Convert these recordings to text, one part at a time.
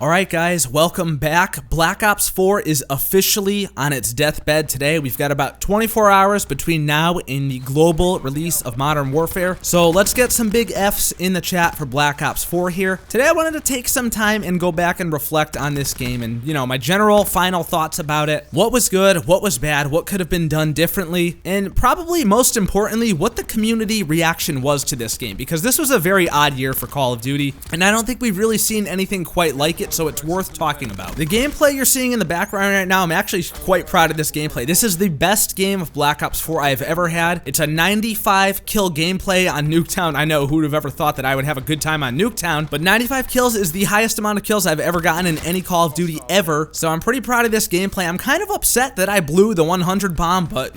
Alright guys, welcome back. Black Ops 4 is officially on its deathbed today. We've got about 24 hours between now and the global release of Modern Warfare. So let's get some big Fs in the chat for Black Ops 4 here. Today I wanted to take some time and go back and reflect on this game and, my general final thoughts about it. What was good, what was bad, what could have been done differently, and probably most importantly, what the community reaction was to this game. Because this was a very odd year for Call of Duty, and I don't think we've really seen anything quite like it, so it's worth talking about. The gameplay you're seeing in the background right now, I'm actually quite proud of this gameplay. This is the best game of Black Ops 4 I've ever had. It's a 95 kill gameplay on Nuketown. I know, who would have ever thought that I would have a good time on Nuketown, but 95 kills is the highest amount of kills I've ever gotten in any Call of Duty ever, so I'm pretty proud of this gameplay. I'm kind of upset that I blew the 100 bomb, but,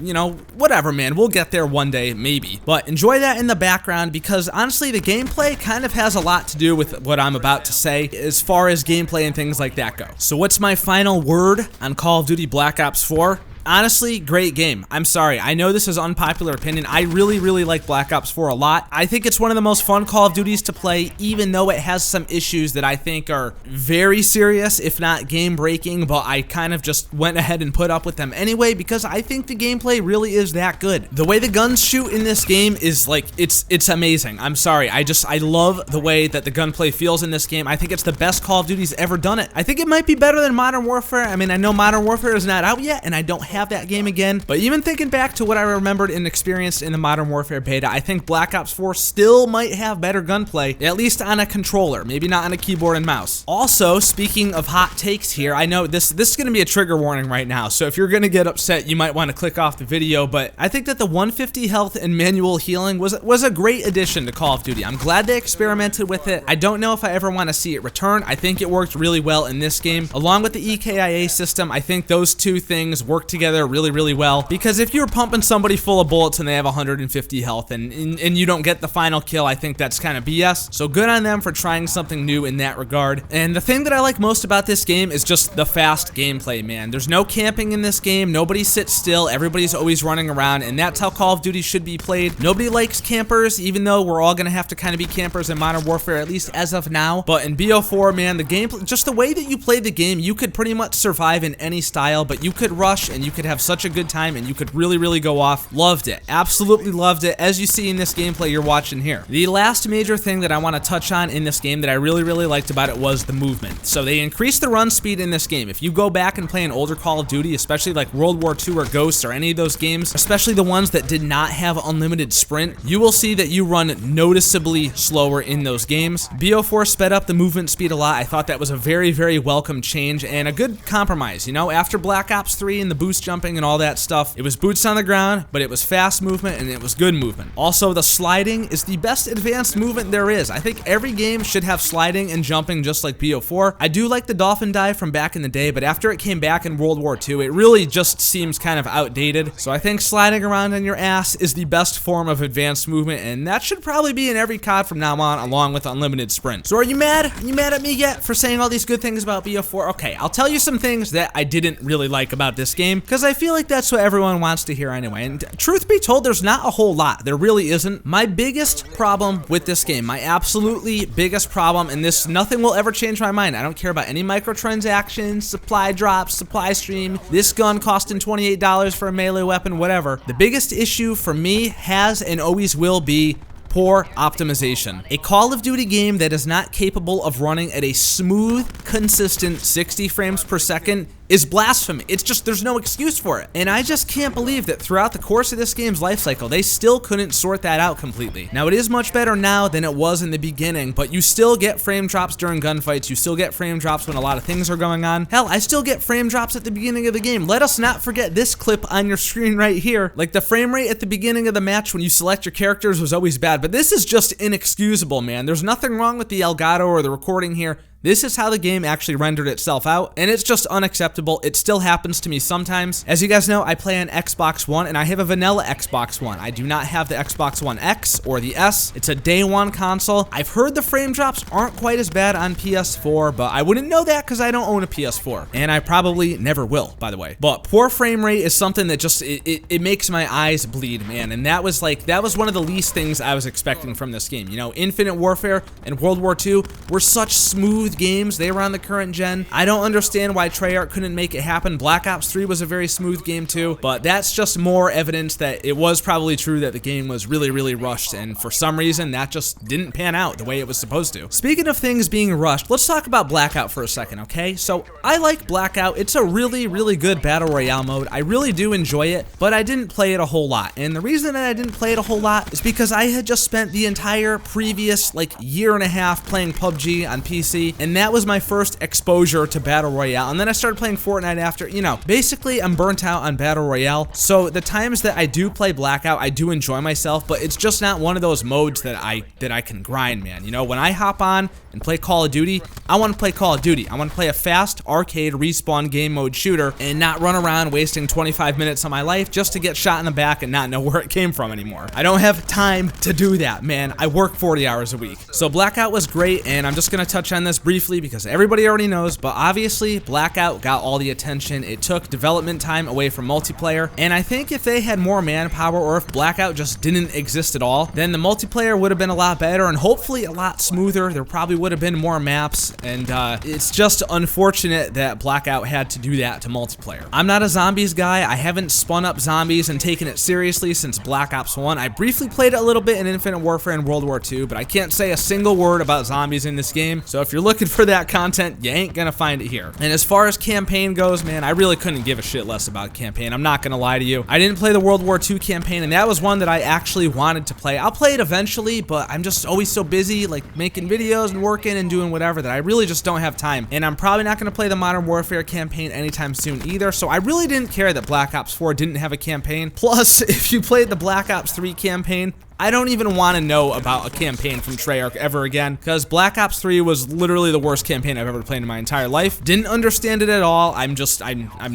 whatever, man. We'll get there one day, maybe. But enjoy that in the background, because honestly, the gameplay kind of has a lot to do with what I'm about to say as far as gameplay and things like that go. So what's my final word on Call of Duty Black Ops 4? Honestly, great game. I'm sorry. I know this is unpopular opinion. I really like Black Ops 4 a lot. I think it's one of the most fun Call of Duties to play, even though it has some issues that I think are very serious, if not game-breaking, but I kind of just went ahead and put up with them anyway, because I think the gameplay really is that good. The way the guns shoot in this game is like, it's amazing. I'm sorry. I love the way that the gunplay feels in this game. I think it's the best Call of Duty's ever done it. I think it might be better than Modern Warfare. I mean, I know Modern Warfare is not out yet, and I don't have that game again, but even thinking back to what I remembered and experienced in the Modern Warfare beta, I think Black Ops 4 still might have better gunplay, at least on a controller, maybe not on a keyboard and mouse. Also, speaking of hot takes here, I know this is going to be a trigger warning right now, so if you're going to get upset, you might want to click off the video, but I think that the 150 health and manual healing was a great addition to Call of Duty. I'm glad they experimented with it. I don't know if I ever want to see it return. I think it worked really well in this game. Along with the EKIA system, I think those two things work together really well, because if you're pumping somebody full of bullets and they have 150 health and you don't get the final kill, I think that's kind of BS. So good on them for trying something new in that regard. And the thing that I like most about this game is just the fast gameplay, man. There's no camping in this game. Nobody sits still. Everybody's always running around, and that's how Call of Duty should be played. Nobody likes campers, even though we're all gonna have to kind of be campers in Modern Warfare, at least as of now. But in BO4, man, the gameplay, just the way that you played the game, you could pretty much survive in any style, but you could rush and you could have such a good time, and you could really go off. Loved it. Absolutely loved it, as you see in this gameplay you're watching here. The last major thing that I want to touch on in this game that I really liked about it was the movement. So they increased the run speed in this game. If you go back and play an older Call of Duty, especially like World War II or Ghosts or any of those games, especially the ones that did not have unlimited sprint, you will see that you run noticeably slower in those games. BO4 sped up the movement speed a lot. I thought that was a very welcome change and a good compromise. After Black Ops 3 and the boost jumping and all that stuff, it was boots on the ground, but it was fast movement and it was good movement. Also, the sliding is the best advanced movement there is. I think every game should have sliding and jumping just like BO4. I do like the dolphin dive from back in the day, but after it came back in World War II, it really just seems kind of outdated. So I think sliding around on your ass is the best form of advanced movement, and that should probably be in every COD from now on, along with unlimited sprint. So are you mad? Are you mad at me yet for saying all these good things about BO4? Okay, I'll tell you some things that I didn't really like about this game, because I feel like that's what everyone wants to hear anyway. And truth be told, there's not a whole lot. There really isn't. My biggest problem with this game, my absolutely biggest problem, and nothing will ever change my mind. I don't care about any microtransactions, supply drops, supply stream, this gun costing $28 for a melee weapon, whatever. The biggest issue for me has and always will be poor optimization. A Call of Duty game that is not capable of running at a smooth, consistent 60 frames per second is blasphemy. It's just, there's no excuse for it. And I just can't believe that throughout the course of this game's life cycle, they still couldn't sort that out completely. Now, it is much better now than it was in the beginning, but you still get frame drops during gunfights. You still get frame drops when a lot of things are going on. Hell, I still get frame drops at the beginning of the game. Let us not forget this clip on your screen right here. Like, the frame rate at the beginning of the match when you select your characters was always bad, but this is just inexcusable, man. There's nothing wrong with the Elgato or the recording here. This is how the game actually rendered itself out, and it's just unacceptable. It still happens to me sometimes. As you guys know, I play on Xbox One, and I have a vanilla Xbox One. I do not have the Xbox One X or the S. It's a day one console. I've heard the frame drops aren't quite as bad on PS4, but I wouldn't know that because I don't own a PS4, and I probably never will, by the way. But poor frame rate is something that just, it makes my eyes bleed, man, and that was one of the least things I was expecting from this game. Infinite Warfare and World War II were such smooth smooth games. They were on the current gen. I don't understand why Treyarch couldn't make it happen. Black Ops 3 was a very smooth game too, but that's just more evidence that it was probably true that the game was really, really rushed, and for some reason that just didn't pan out the way it was supposed to. Speaking of things being rushed, let's talk about Blackout for a second, okay? So I like Blackout. It's a really, really good battle royale mode. I really do enjoy it, but I didn't play it a whole lot. And the reason that I didn't play it a whole lot is because I had just spent the entire previous like year and a half playing PUBG on PC, and that was my first exposure to battle royale. And then I started playing Fortnite after. You know, basically I'm burnt out on battle royale. So the times that I do play Blackout, I do enjoy myself, but it's just not one of those modes that I can grind, man. You know, when I hop on and play Call of Duty, I want to play Call of Duty. I want to play a fast arcade respawn game mode shooter and not run around wasting 25 minutes of my life just to get shot in the back and not know where it came from anymore. I don't have time to do that, man. I work 40 hours a week. So Blackout was great, and I'm just going to touch on this briefly because everybody already knows, but obviously Blackout got all the attention. It took development time away from multiplayer, and I think if they had more manpower, or if Blackout just didn't exist at all, then the multiplayer would have been a lot better and hopefully a lot smoother. There probably would have been more maps, and it's just unfortunate that Blackout had to do that to multiplayer. I'm not a zombies guy. I haven't spun up zombies and taken it seriously since Black Ops 1. I briefly played it a little bit in Infinite Warfare and World War II, but I can't say a single word about zombies in this game, so if you're looking for that content, you ain't gonna find it here. And as far as campaign goes, man, I really couldn't give a shit less about campaign. I'm not gonna lie to you. I didn't play the World War II campaign, and that was one that I actually wanted to play. I'll play it eventually, but I'm just always so busy, like making videos and working and doing whatever, that I really just don't have time. And I'm probably not gonna play the Modern Warfare campaign anytime soon either, so I really didn't care that Black Ops 4 didn't have a campaign. Plus, if you played the Black Ops 3 campaign, I don't even want to know about a campaign from Treyarch ever again, because Black Ops 3 was literally the worst campaign I've ever played in my entire life. Didn't understand it at all. I'm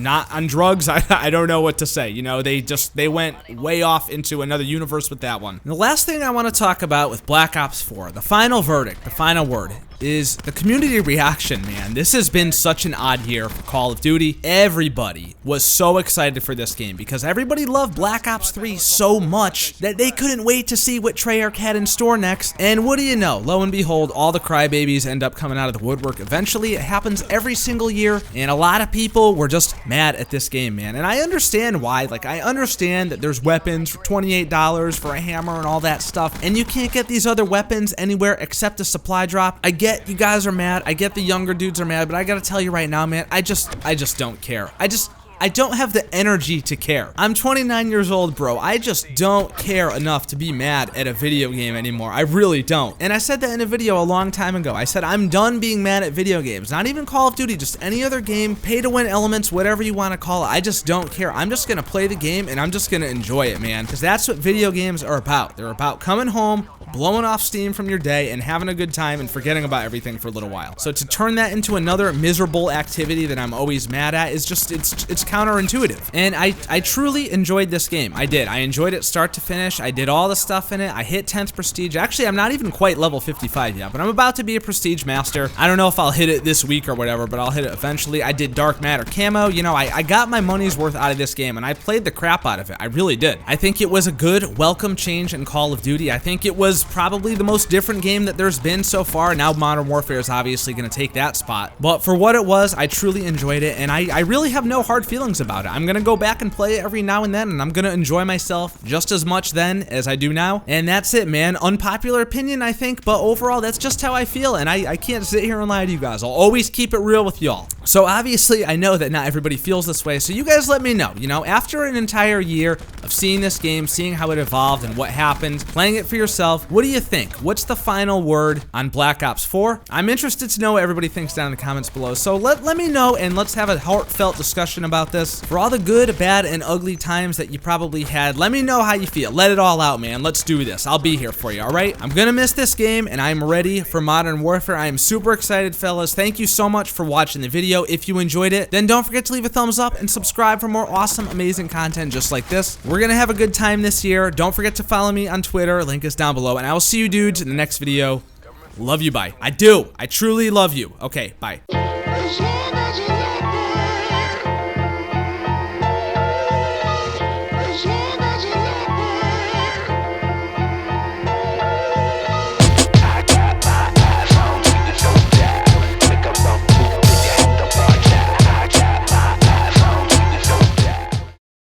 not on drugs. I don't know what to say. You know, they went way off into another universe with that one. And the last thing I want to talk about with Black Ops 4, the final verdict, the final word, is the community reaction, man. This has been such an odd year for Call of Duty. Everybody was so excited for this game because everybody loved Black Ops 3 so much that they couldn't wait to see what Treyarch had in store next. And what do you know? Lo and behold, all the crybabies end up coming out of the woodwork eventually. It happens every single year, and a lot of people were just mad at this game, man. And I understand why. Like, I understand that there's weapons for $28 for a hammer and all that stuff, and you can't get these other weapons anywhere except a supply drop. I get you guys are mad. I get the younger dudes are mad, but I gotta tell you right now, man, I just don't care. I don't have the energy to care. I'm 29 years old, bro. I just don't care enough to be mad at a video game anymore. I really don't. And I said that in a video a long time ago. I said I'm done being mad at video games. Not even Call of Duty, just any other game, pay-to-win elements, whatever you want to call it. I just don't care. I'm just gonna play the game and I'm just gonna enjoy it, man. Because that's what video games are about. They're about coming home, blowing off steam from your day and having a good time and forgetting about everything for a little while. So to turn that into another miserable activity that I'm always mad at is just, it's counterintuitive. And I truly enjoyed this game. I did. I enjoyed it start to finish. I did all the stuff in it. I hit 10th prestige. Actually, I'm not even quite level 55 yet, but I'm about to be a prestige master. I don't know if I'll hit it this week or whatever, but I'll hit it eventually. I did dark matter camo. You know, I got my money's worth out of this game and I played the crap out of it. I really did. I think it was a good, welcome change in Call of Duty. I think it was probably the most different game that there's been so far. Now Modern Warfare is obviously going to take that spot, but for what it was, I truly enjoyed it, and I really have no hard feelings about it. I'm going to go back and play it every now and then, and I'm going to enjoy myself just as much then as I do now, and that's it, man. Unpopular opinion, I think, but overall, that's just how I feel, and I can't sit here and lie to you guys. I'll always keep it real with y'all. So obviously, I know that not everybody feels this way, so you guys let me know. You know, after an entire year of seeing this game, seeing how it evolved and what happened, playing it for yourself, what do you think? What's the final word on Black Ops 4? I'm interested to know what everybody thinks down in the comments below, so let me know and let's have a heartfelt discussion about this. For all the good, bad, and ugly times that you probably had, let me know how you feel. Let it all out, man. Let's do this. I'll be here for you, alright? I'm gonna miss this game, and I'm ready for Modern Warfare. I am super excited, fellas. Thank you so much for watching the video. If you enjoyed it, then don't forget to leave a thumbs up and subscribe for more awesome, amazing content just like this. We're gonna have a good time this year. Don't forget to follow me on Twitter. Link is down below, and I will see you dudes in the next video. Love you, bye. I do. I truly love you. Okay, bye.